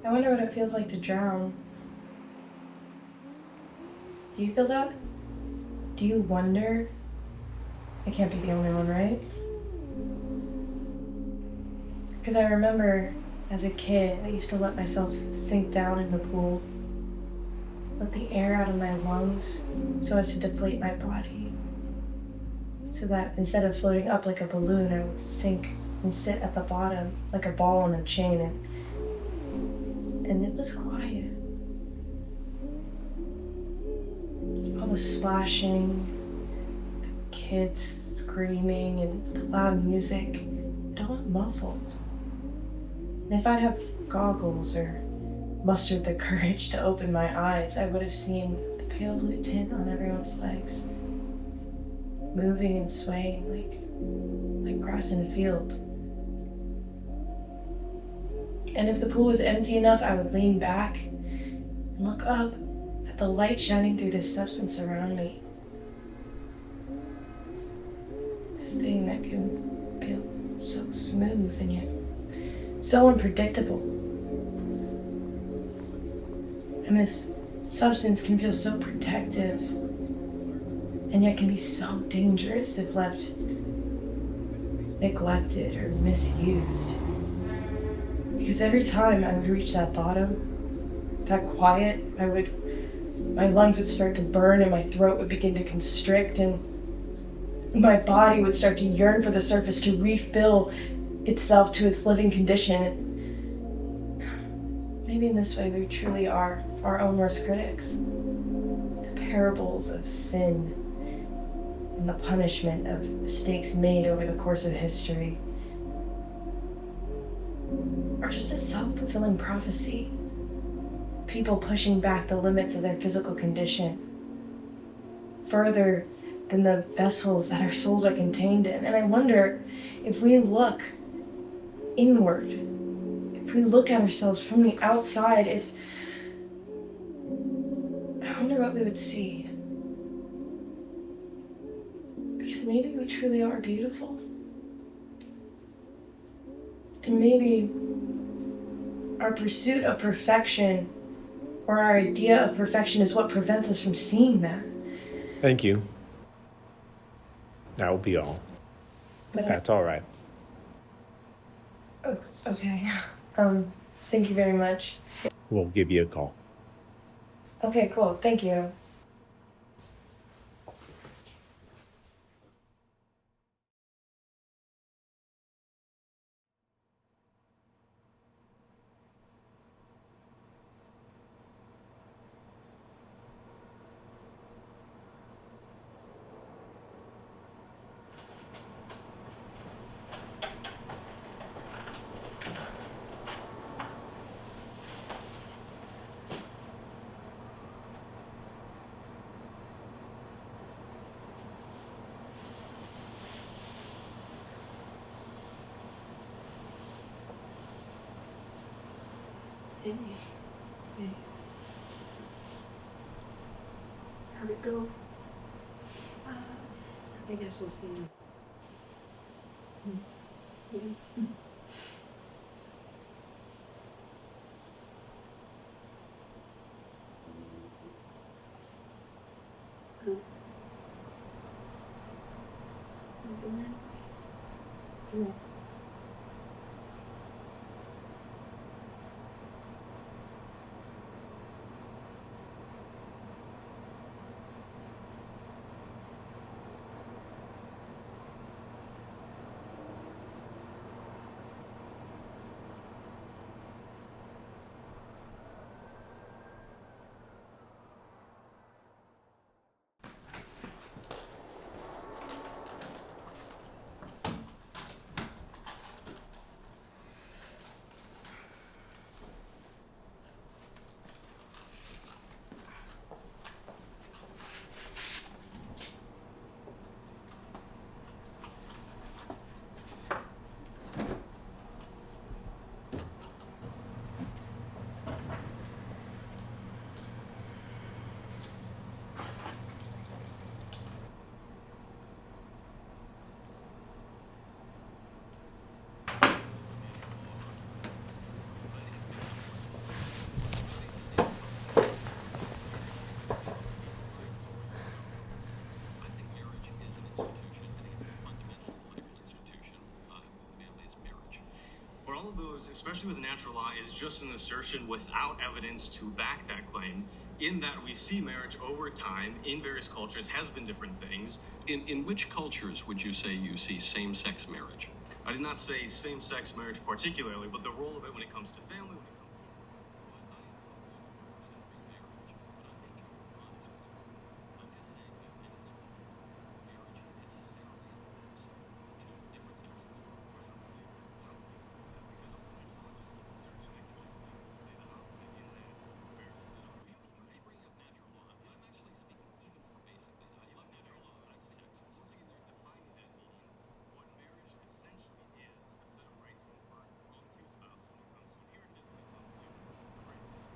I wonder what it feels like to drown. Do you feel that? Do you wonder? I can't be the only one, right? Because I remember as a kid, I used to let myself sink down in the pool, let the air out of my lungs so as to deflate my body. So that instead of floating up like a balloon, I would sink and sit at the bottom like a ball on a chain, and it was quiet. All the splashing, the kids screaming, and the loud music, it all went muffled. And if I'd have goggles or mustered the courage to open my eyes, I would have seen the pale blue tint on everyone's legs, moving and swaying like grass in a field. And if the pool was empty enough, I would lean back and look up at the light shining through this substance around me. This thing that can feel so smooth and yet so unpredictable. And this substance can feel so protective and yet can be so dangerous if left neglected or misused. Because every time I would reach that bottom, that quiet, my lungs would start to burn and my throat would begin to constrict and my body would start to yearn for the surface to refill itself to its living condition. Maybe in this way we truly are our own worst critics. The parables of sin and the punishment of mistakes made over the course of history are just a self-fulfilling prophecy. People pushing back the limits of their physical condition further than the vessels that our souls are contained in. And I wonder if we look inward, if we look at ourselves from the outside, I wonder what we would see. Because maybe we truly are beautiful. And maybe our pursuit of perfection or our idea of perfection is what prevents us from seeing that. Thank you. That will be all. That's all right. Oh, okay. Thank you very much. We'll give you a call. Okay, cool. Thank you. Hey. How'd it go? I guess we'll see. Yeah. those, especially with natural law, is just an assertion without evidence to back that claim, in that we see marriage over time in various cultures has been different things. In which cultures would you say you see same-sex marriage? I did not say same-sex marriage particularly, but the role of it when it comes to family, when it comes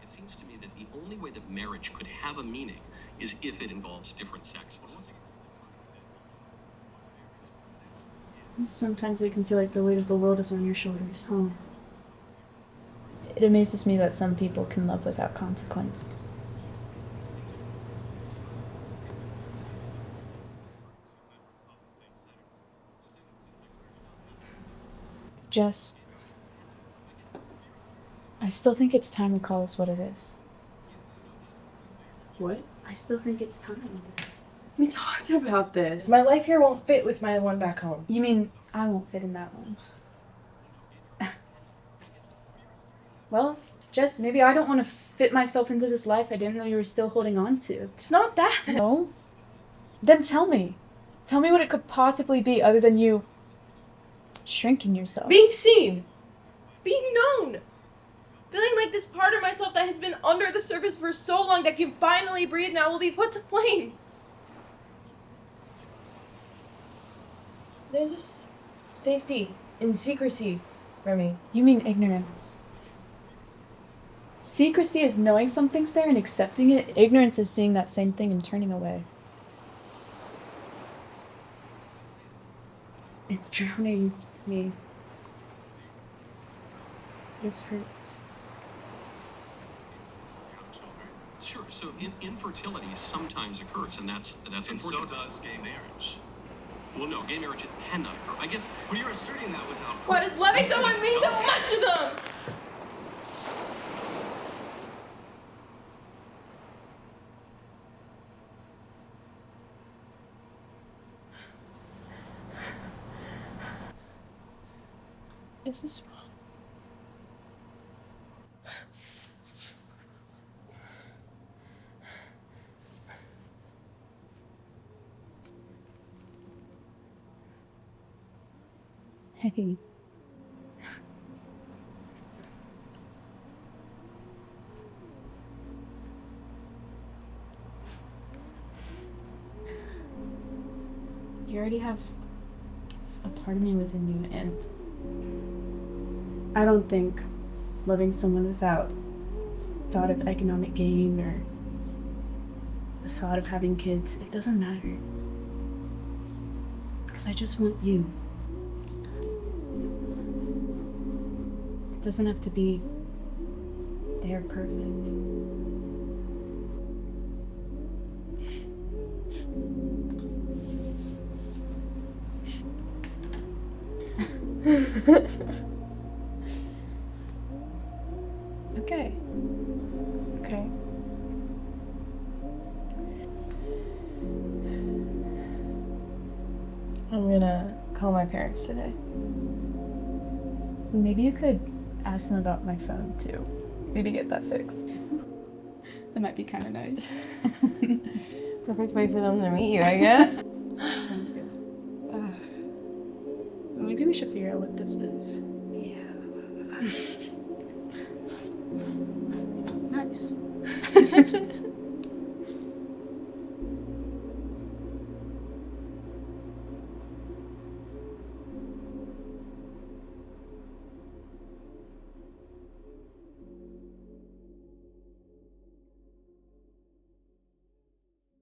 It seems to me that the only way that marriage could have a meaning is if it involves different sexes. Sometimes it can feel like the weight of the world is on your shoulders, huh? It amazes me that some people can love without consequence. Jess, I still think it's time to call this what it is. What? I still think it's time. We talked about this. My life here won't fit with my one back home. You mean I won't fit in that one? Well, Jess, maybe I don't want to fit myself into this life I didn't know you were still holding on to. It's not that. No? Then tell me. Tell me what it could possibly be other than you shrinking yourself. Being seen. Being known. Feeling like this part of myself that has been under the surface for so long that can finally breathe now will be put to flames. There's just safety in secrecy, Remy. You mean ignorance. Secrecy is knowing something's there and accepting it. Ignorance is seeing that same thing and turning away. It's drowning me. This hurts. Sure. So infertility sometimes occurs, and that's and so unfortunate. does gay marriage. Well, no, gay marriage cannot occur. I guess. But you're asserting that without proof. Why does loving You said someone it mean so doesn't. much to them? Is this wrong? Hey. You already have a part of me within you, and I don't think loving someone without thought of economic gain or the thought of having kids, it doesn't matter. Because I just want you. It doesn't have to be they're perfect. Okay. okay. I'm gonna call my parents today. Maybe you could ask them about my phone too. Maybe get that fixed. That might be kind of nice. Perfect way for them to meet you, I guess. Sounds good. Maybe we should figure out what this is. Yeah. Nice.